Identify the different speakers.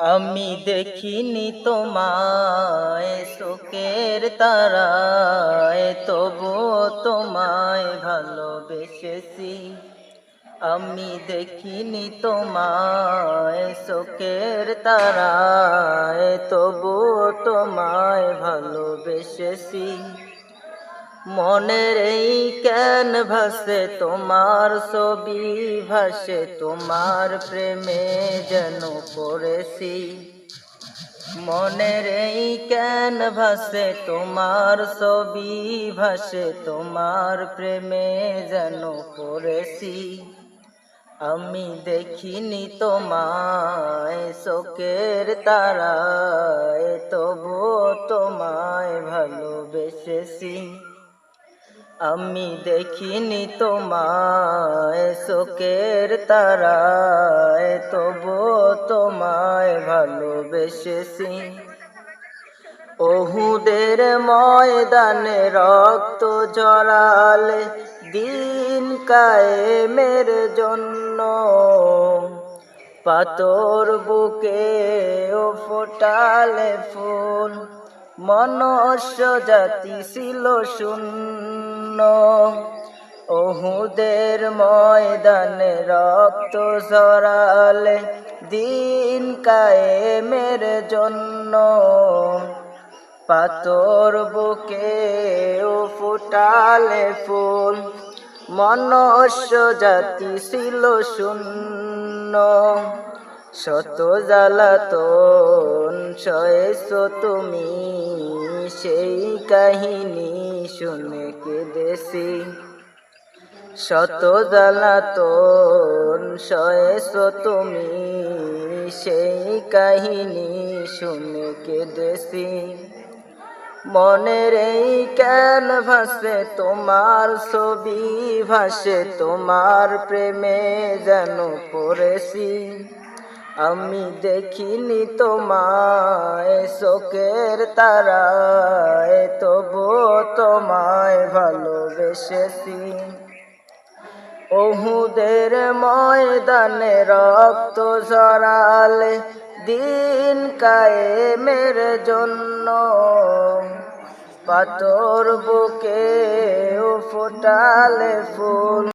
Speaker 1: আমি দেখিনি তোমায় শোকের তারায়, তবুও তোমায় ভালোবেসেছি। আমি দেখিনি তোমায় শোকের তারায়, তবুও তোমায় ভালোবেসেছি। মনের এই ক্যানভাসে তোমার ছবি ভাসে, তোমার প্রেমে যেন পড়েছি। মনের এই ক্যানভাসে তোমার ছবি ভাসে, তোমার প্রেমে যেন পড়েছি। আমি দেখিনি তোমায় শোকের তারায়, তবুও তোমায় ভালোবেসেছি। আমি দেখিনি তোমায় শোকের তারায়, তবুও তোমায় ভালোবেসেছি। ওহুদের ময়দানে রক্ত ঝরালে দিন কায়েমের জন্য, পাথর বুকে ও ফোটালে ফুল, মনুষ্য জাতি ছিল শূন্য। ওহুদের ময়দানে রক্ত ঝরালে দিন কায়েমের জন্য, পাথর বুকে ও ফোটালে ফুল, মনুষ্য জাতি ছিল শূন্য। শত জ্বালাতন সয়েছো তুমি, সেই কাহিনী শুনে কেঁদেছি। শত জ্বালাতন সয়েছো তুমি, সেই কাহিনী শুনে কেঁদেছি। মনের এই ক্যানভাসে তোমার ছবি ভাসে, তোমার প্রেমে যেন পড়েছি। আমি দেখিনি তোমায় শোকের তারায়, তবুও তোমায় ভালোবেসেছি। ওহুদের ময়দানে রক্ত ঝরালে দিন কায়েমের জন্য, পাথর বুকে ও ফোটালে ফুল।